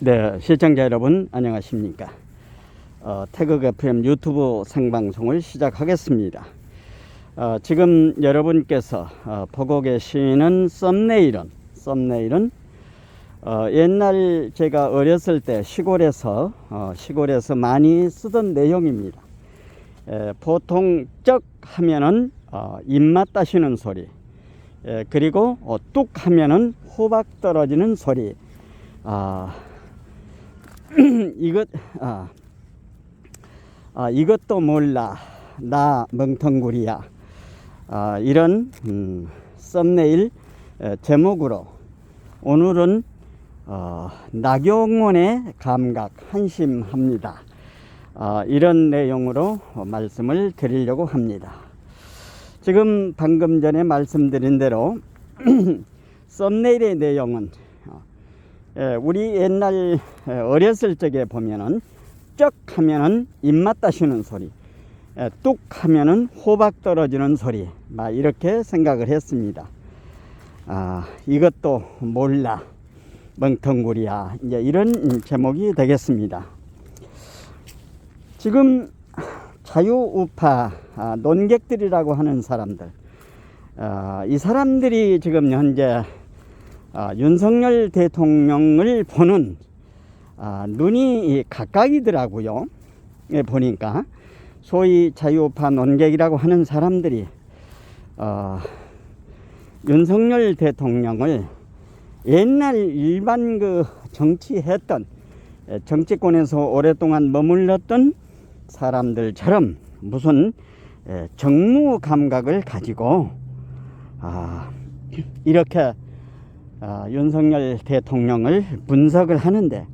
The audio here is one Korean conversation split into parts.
네, 시청자 여러분 안녕하십니까. 태극 FM 유튜브 생방송을 시작하겠습니다. 지금 여러분께서 보고 계시는 썸네일은 옛날 제가 어렸을 때 시골에서 많이 쓰던 내용입니다. 보통 쩍 하면은 입맛 따시는 소리, 그리고 뚝 하면은 호박 떨어지는 소리. 이것도 몰라 나 멍텅구리야. 이런 썸네일 제목으로 오늘은 나경원의 감각 한심합니다. 이런 내용으로 말씀을 드리려고 합니다. 지금 방금 전에 말씀드린 대로 썸네일의 내용은 우리 옛날 어렸을 적에 보면은 쩍 하면은 입맛 따시는 소리, 뚝 하면은 호박 떨어지는 소리, 막 이렇게 생각을 했습니다. 이것도 몰라 멍텅구리야, 이제 이런 제목이 되겠습니다. 지금 자유우파 논객들이라고 하는 사람들, 이 사람들이 지금 현재 윤석열 대통령을 보는 눈이 각각이더라고요. 보니까 소위 자유우파 논객이라고 하는 사람들이 윤석열 대통령을 옛날 일반 정치했던, 정치권에서 오랫동안 머물렀던 사람들처럼 무슨 정무 감각을 가지고 이렇게 윤석열 대통령을 분석을 하는데,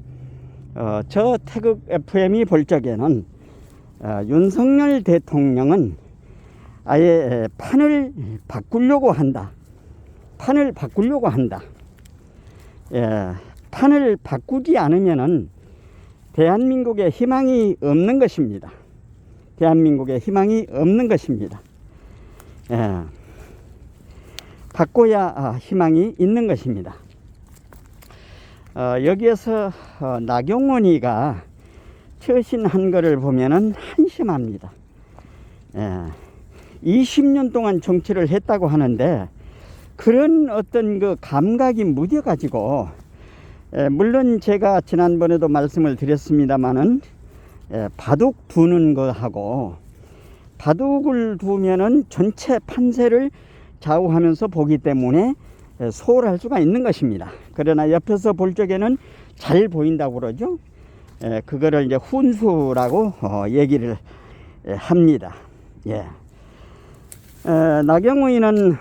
저 태극 FM이 볼 적에는 윤석열 대통령은 아예 판을 바꾸려고 한다. 판을 바꾸지 않으면은 대한민국에 희망이 없는 것입니다. 바꿔야 희망이 있는 것입니다. 여기에서 나경원이가 처신한 것을 보면은 한심합니다. 20년 동안 정치를 했다고 하는데 그런 어떤 감각이 묻어가지고, 물론 제가 지난번에도 말씀을 드렸습니다마는 바둑 두는 거하고, 바둑을 두면은 전체 판세를 좌우하면서 보기 때문에 소홀할 수가 있는 것입니다. 그러나 옆에서 볼 적에는 잘 보인다고 그러죠. 그거를 이제 훈수라고 얘기를 합니다. 나경원이는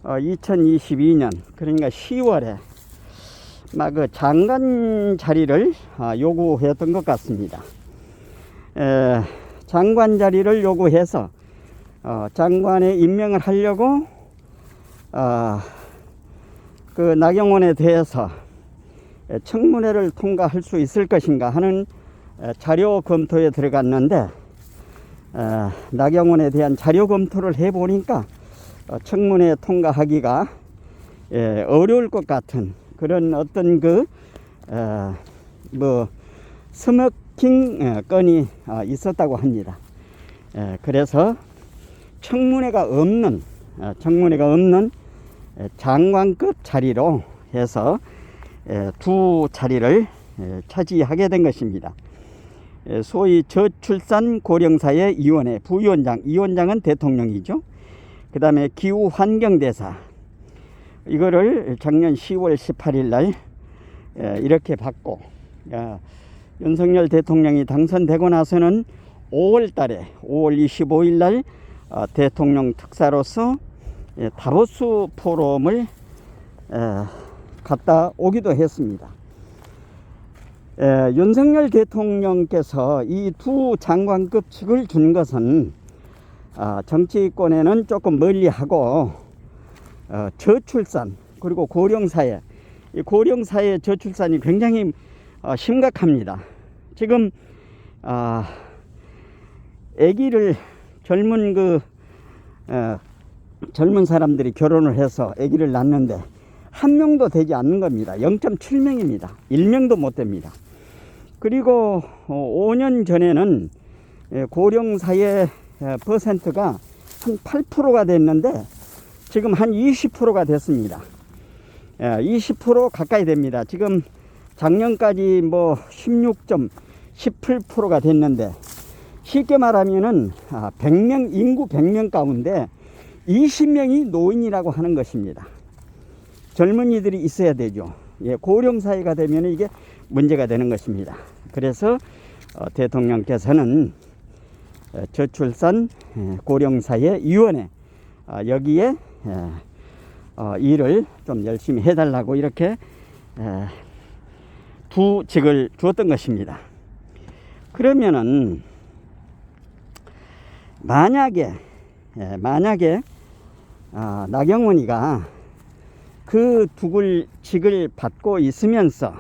2022년 그러니까 10월에 막 장관 자리를 요구했던 것 같습니다. 장관 자리를 요구해서 장관에 임명을 하려고 나경원에 대해서 청문회를 통과할 수 있을 것인가 하는 자료 검토에 들어갔는데, 나경원에 대한 자료 검토를 해보니까 청문회 통과하기가 어려울 것 같은 그런 어떤 스모킹 건이 있었다고 합니다. 그래서 청문회가 없는 장관급 자리로 해서 두 자리를 차지하게 된 것입니다. 소위 저출산 고령사회 위원회 위원장은 대통령이죠. 그 다음에 기후환경대사, 이거를 작년 10월 18일 날 이렇게 받고, 윤석열 대통령이 당선되고 나서는 5월 25일 날 대통령 특사로서 다보스 포럼을 갔다 오기도 했습니다. 윤석열 대통령께서 이 두 장관급직을 준 것은 정치권에는 조금 멀리하고 저출산 그리고 고령사회, 이 고령사회 저출산이 굉장히 심각합니다. 지금 아기를 젊은 사람들이 결혼을 해서 아기를 낳는데 한 명도 되지 않는 겁니다. 0.7명입니다. 1명도 못 됩니다. 그리고 5년 전에는 고령사회 퍼센트가 한 8%가 됐는데 지금 한 20%가 됐습니다. 20% 가까이 됩니다. 지금 작년까지 뭐 16.17%가 됐는데, 쉽게 말하면은 100명, 인구 100명 가운데 20명이 노인이라고 하는 것입니다. 젊은이들이 있어야 되죠. 고령사회가 되면 이게 문제가 되는 것입니다. 그래서 대통령께서는 저출산 고령사회위원회 여기에 일을 좀 열심히 해달라고 이렇게 부직을 주었던 것입니다. 그러면은 만약에 나경원이가 그 직을 받고 있으면서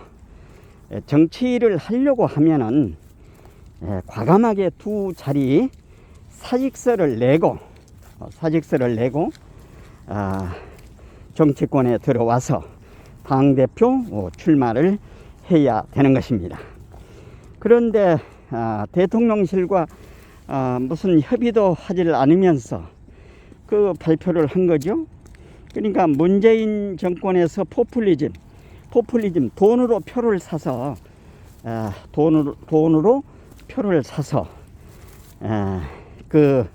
정치를 하려고 하면은 과감하게 두 자리 사직서를 내고 정치권에 들어와서 당대표 출마를 해야 되는 것입니다. 그런데 대통령실과 무슨 협의도 하지를 않으면서 그 발표를 한 거죠. 그러니까 문재인 정권에서 포퓰리즘 돈으로 표를 사서 그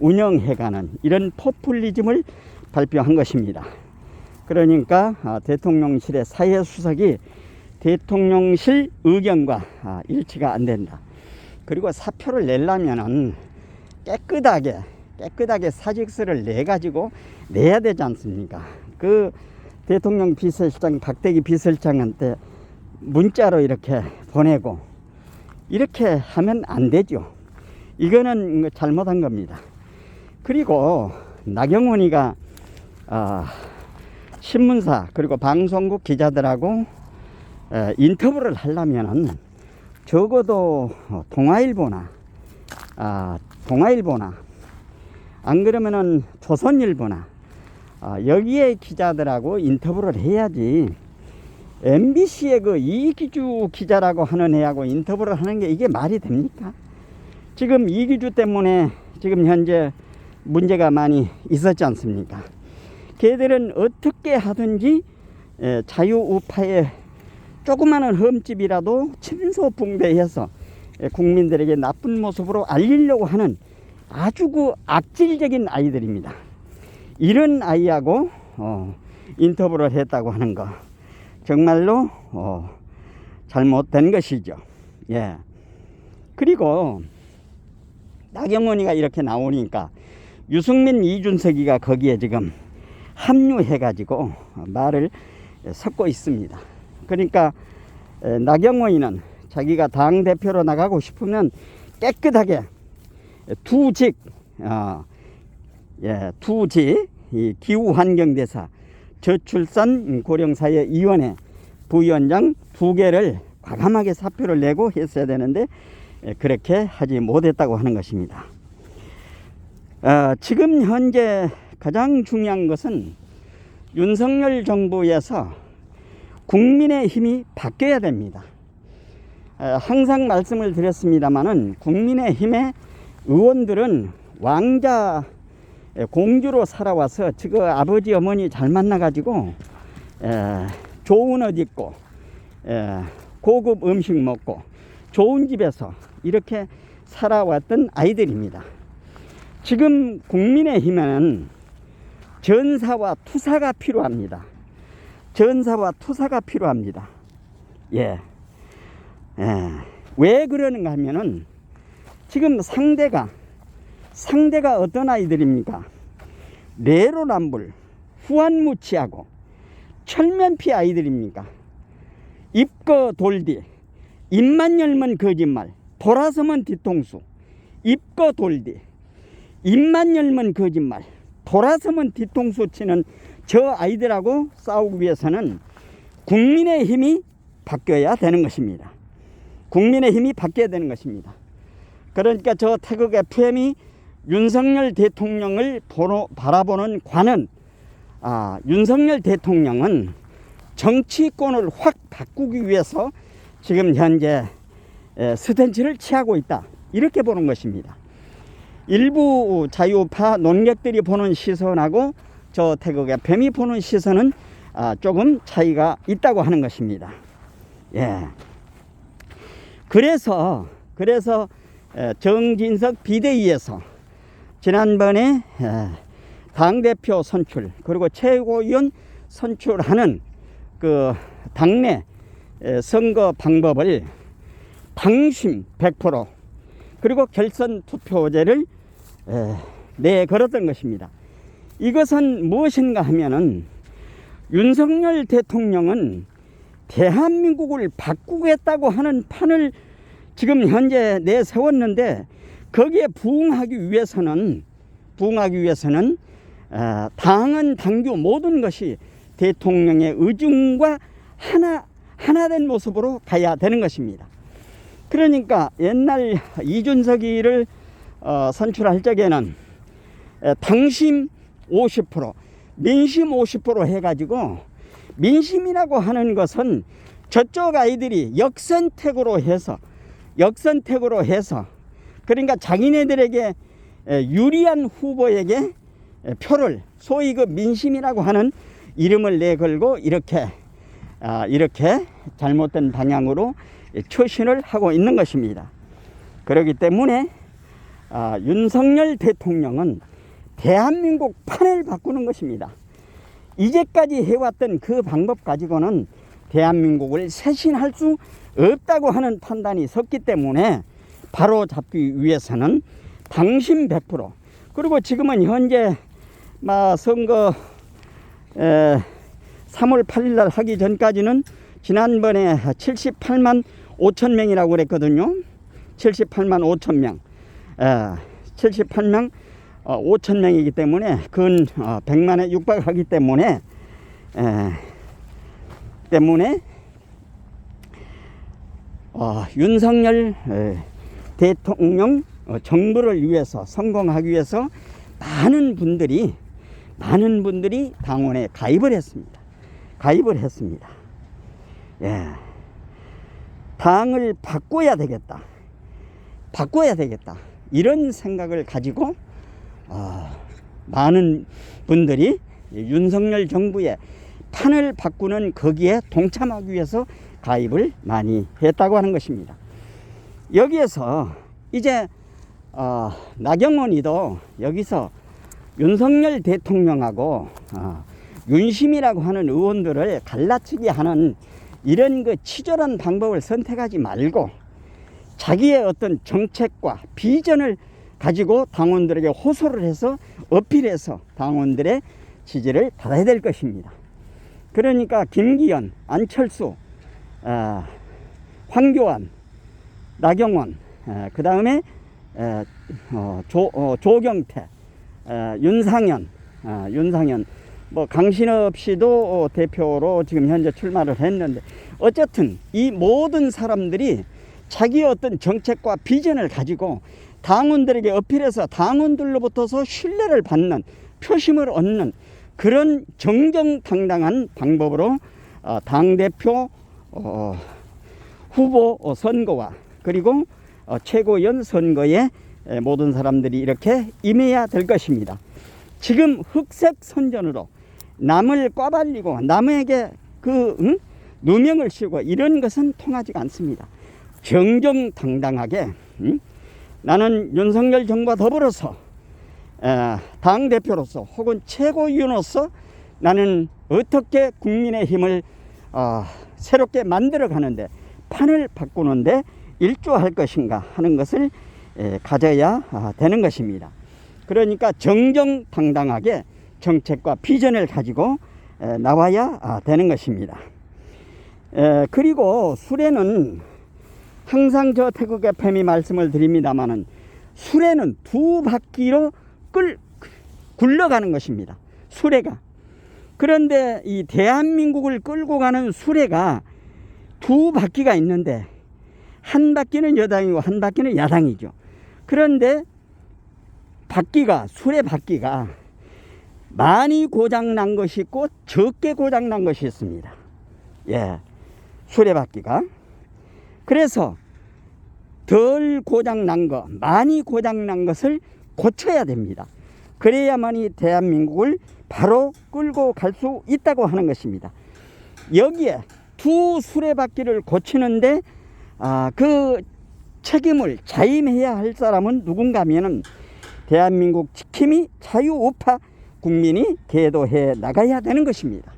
운영해가는 이런 포퓰리즘을 발표한 것입니다. 그러니까 대통령실의 사회수석이 대통령실 의견과 일치가 안 된다. 그리고 사표를 내려면은 깨끗하게 사직서를 내야 되지 않습니까? 그 대통령 비서실장 박대기 비서실장한테 문자로 이렇게 보내고 이렇게 하면 안 되죠. 이거는 잘못한 겁니다. 그리고 나경원이가 신문사 그리고 방송국 기자들하고 인터뷰를 하려면은 적어도 동아일보나 안 그러면은 조선일보나 여기에 기자들하고 인터뷰를 해야지, MBC의 그 이기주 기자라고 하는 애하고 인터뷰를 하는 게 이게 말이 됩니까? 지금 이기주 때문에 지금 현재 문제가 많이 있었지 않습니까? 걔들은 어떻게 하든지 자유우파의 조그마한 흠집이라도 침소붕대해서 국민들에게 나쁜 모습으로 알리려고 하는 아주 그 악질적인 아이들입니다. 이런 아이하고 인터뷰를 했다고 하는 거 정말로 잘못된 것이죠. 예. 그리고 나경원이가 이렇게 나오니까 유승민, 이준석이가 거기에 지금 합류해가지고 말을 섞고 있습니다. 그러니까 나경원이는 자기가 당대표로 나가고 싶으면 깨끗하게 투직 이 기후환경대사, 저출산 고령사회위원회 부위원장 2개를 과감하게 사표를 내고 했어야 되는데 그렇게 하지 못했다고 하는 것입니다. 지금 현재 가장 중요한 것은 윤석열 정부에서 국민의힘이 바뀌어야 됩니다. 항상 말씀을 드렸습니다마는 국민의힘의 의원들은 왕자 공주로 살아와서 지금 아버지 어머니 잘 만나가지고 좋은 옷 입고 고급 음식 먹고 좋은 집에서 이렇게 살아왔던 아이들입니다. 지금 국민의힘에는 전사와 투사가 필요합니다. 예. 왜 그러는가 하면은 지금 상대가 어떤 아이들입니까? 내로남불, 후한무치하고 철면피 아이들입니까? 입거 돌디, 입만 열면 거짓말, 돌아서면 뒤통수. 입거 돌디, 입만 열면 거짓말, 돌아서면 뒤통수 치는 저 아이들하고 싸우기 위해서는 국민의힘이 바뀌어야 되는 것입니다. 그러니까 저 태극 FM이 윤석열 대통령을 바라보는 관은 윤석열 대통령은 정치권을 확 바꾸기 위해서 지금 현재 스탠스를 취하고 있다, 이렇게 보는 것입니다. 일부 자유파 논객들이 보는 시선하고 저 태극 FM이 보는 시선은 조금 차이가 있다고 하는 것입니다. 예. 그래서 정진석 비대위에서 지난번에 당대표 선출 그리고 최고위원 선출하는 그 당내 선거 방법을 당심 100% 그리고 결선 투표제를 내걸었던 것입니다. 이것은 무엇인가 하면은 윤석열 대통령은 대한민국을 바꾸겠다고 하는 판을 지금 현재 내세웠는데, 거기에 부응하기 위해서는 당은 당규 모든 것이 대통령의 의중과 하나된 모습으로 가야 되는 것입니다. 그러니까 옛날 이준석이를 선출할 적에는 당심 50%, 민심 50% 해가지고, 민심이라고 하는 것은 저쪽 아이들이 역선택으로 해서 그러니까 자기네들에게 유리한 후보에게 표를, 소위 그 민심이라고 하는 이름을 내걸고 이렇게 잘못된 방향으로 추진을 하고 있는 것입니다. 그렇기 때문에 윤석열 대통령은 대한민국 판을 바꾸는 것입니다. 이제까지 해왔던 그 방법 가지고는 대한민국을 쇄신할 수 없다고 하는 판단이 섰기 때문에 바로 잡기 위해서는 당심 100%, 그리고 지금은 현재 선거 3월 8일 날 하기 전까지는 지난번에 78만 5천 명이라고 그랬거든요. 78만 5천 명. 78만 5천 명이기 때문에 근 100만에 육박하기 때문에 윤석열 대통령 정부를 위해서 성공하기 위해서 많은 분들이 당원에 가입을 했습니다. 예. 당을 바꿔야 되겠다. 이런 생각을 가지고 많은 분들이 윤석열 정부의 판을 바꾸는 거기에 동참하기 위해서 가입을 많이 했다고 하는 것입니다. 여기에서 이제 나경원이도 여기서 윤석열 대통령하고 윤심이라고 하는 의원들을 갈라치기 하는 이런 그 치졸한 방법을 선택하지 말고 자기의 어떤 정책과 비전을 가지고 당원들에게 호소를 해서 어필해서 당원들의 지지를 받아야 될 것입니다. 그러니까 김기현, 안철수, 황교안, 나경원, 그 다음에 조경태, 윤상현, 강신업 씨도 대표로 지금 현재 출마를 했는데, 어쨌든 이 모든 사람들이 자기의 어떤 정책과 비전을 가지고 당원들에게 어필해서 당원들로부터서 신뢰를 받는, 표심을 얻는 그런 정정당당한 방법으로 당대표 후보 선거와 그리고 최고위원 선거에 모든 사람들이 이렇게 임해야 될 것입니다. 지금 흑색 선전으로 남을 꽈발리고 남에게 누명을 씌우고 이런 것은 통하지가 않습니다. 정정당당하게 나는 윤석열 정부와 더불어서 당대표로서 혹은 최고위원으로서 나는 어떻게 국민의힘을 새롭게 만들어 가는데, 판을 바꾸는데 일조할 것인가 하는 것을 가져야 되는 것입니다. 그러니까 정정당당하게 정책과 비전을 가지고 나와야 되는 것입니다. 그리고 수레는 항상 저 태국 FM이 말씀을 드립니다마는 수레는 두 바퀴로 굴러가는 것입니다. 수레가. 그런데 이 대한민국을 끌고 가는 수레가 두 바퀴가 있는데 한 바퀴는 여당이고 한 바퀴는 야당이죠. 그런데 수레 바퀴가 많이 고장난 것이 있고 적게 고장난 것이 있습니다. 예, 수레바퀴가. 그래서 덜 고장난 거, 많이 고장난 것을 고쳐야 됩니다. 그래야만이 대한민국을 바로 끌고 갈 수 있다고 하는 것입니다. 여기에 두 수레바퀴를 고치는데 그 책임을 자임해야 할 사람은 누군가 하면은 대한민국 지킴이 자유우파 국민이 계도해 나가야 되는 것입니다.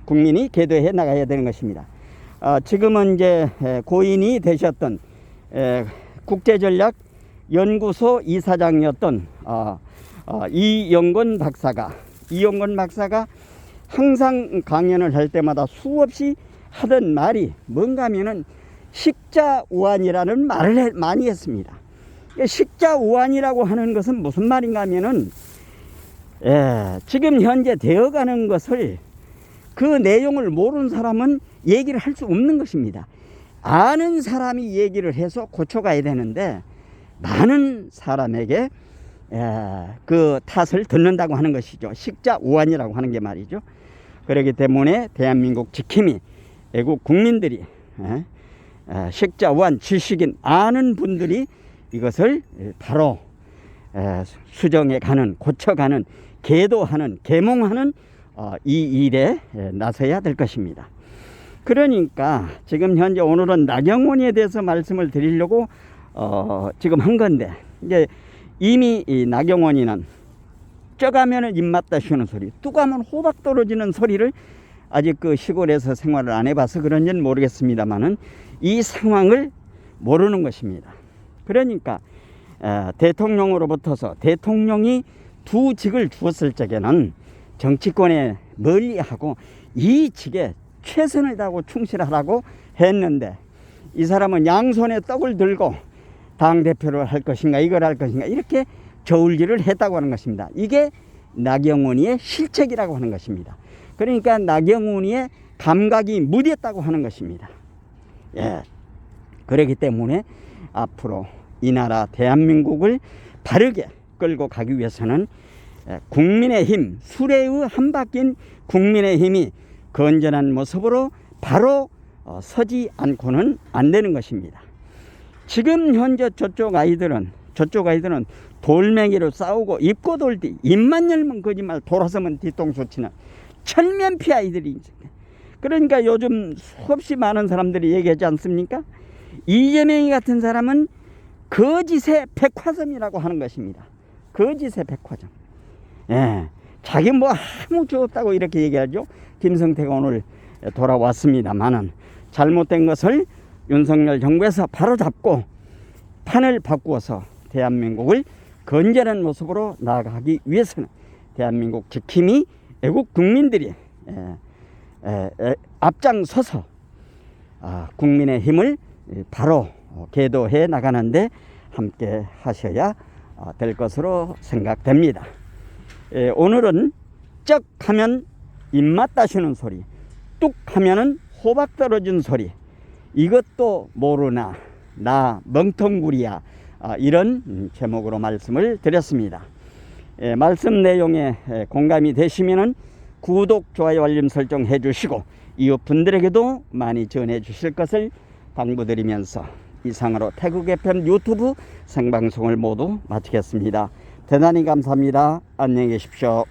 국민이 계도해 나가야 되는 것입니다. 지금은 이제 고인이 되셨던 국제전략연구소 이사장이었던 이영건 박사가 항상 강연을 할 때마다 수없이 하던 말이 뭔가 하면은 식자우환이라는 말을 많이 했습니다. 식자우환이라고 하는 것은 무슨 말인가 하면은 지금 현재 되어가는 것을 그 내용을 모르는 사람은 얘기를 할 수 없는 것입니다. 아는 사람이 얘기를 해서 고쳐가야 되는데 많은 사람에게 그 탓을 듣는다고 하는 것이죠. 식자우환이라고 하는 게 말이죠. 그렇기 때문에 대한민국 지킴이 애국 국민들이 식자우환 지식인 아는 분들이 이것을 바로 수정해 가는, 고쳐가는, 계도하는, 계몽하는 이 일에 나서야 될 것입니다. 그러니까 지금 현재 오늘은 나경원에 대해서 말씀을 드리려고 지금 한 건데, 이제 이미 이 나경원이는 쪄가면은 입맛 다시는 소리, 뚝하면 호박 떨어지는 소리를 아직 그 시골에서 생활을 안 해봐서 그런지는 모르겠습니다만은 이 상황을 모르는 것입니다. 그러니까 대통령으로부터서 대통령이 두 직을 주었을 적에는 정치권에 멀리하고 이 직에 최선을 다하고 충실하라고 했는데, 이 사람은 양손에 떡을 들고 당대표를 할 것인가 이걸 할 것인가 이렇게 저울질을 했다고 하는 것입니다. 이게 나경원이의 실책이라고 하는 것입니다. 그러니까 나경원이의 감각이 무디했다고 하는 것입니다. 그렇기 때문에 앞으로 이 나라 대한민국을 바르게 끌고 가기 위해서는 국민의힘, 수레의 한 바뀐 국민의힘이 건전한 모습으로 바로 서지 않고는 안 되는 것입니다. 지금 현재 저쪽 아이들은 돌멩이로 싸우고 입고 돌디, 입만 열면 거짓말, 돌아서면 뒤통수 치는 철면피 아이들이. 그러니까 요즘 수없이 많은 사람들이 얘기하지 않습니까? 이재명이 같은 사람은 거짓의 백화점이라고 하는 것입니다. 거짓의 백화점. 자기 뭐 아무 죄 없다고 이렇게 얘기하죠. 김성태가 오늘 돌아왔습니다만은 잘못된 것을 윤석열 정부에서 바로잡고 판을 바꾸어서 대한민국을 건전한 모습으로 나아가기 위해서는 대한민국 지킴이 애국 국민들이 앞장서서 국민의 힘을 바로 계도해 나가는데 함께 하셔야 될 것으로 생각됩니다. 오늘은 쩍 하면 입맛 다시는 소리, 뚝 하면은 호박 떨어진 소리, 이것도 모르나 나 멍텅구리야, 이런 제목으로 말씀을 드렸습니다. 말씀 내용에 공감이 되시면은 구독, 좋아요, 알림 설정 해주시고 이웃분들에게도 많이 전해 주실 것을 당부드리면서 이상으로 태국 FM 유튜브 생방송을 모두 마치겠습니다. 대단히 감사합니다. 안녕히 계십시오.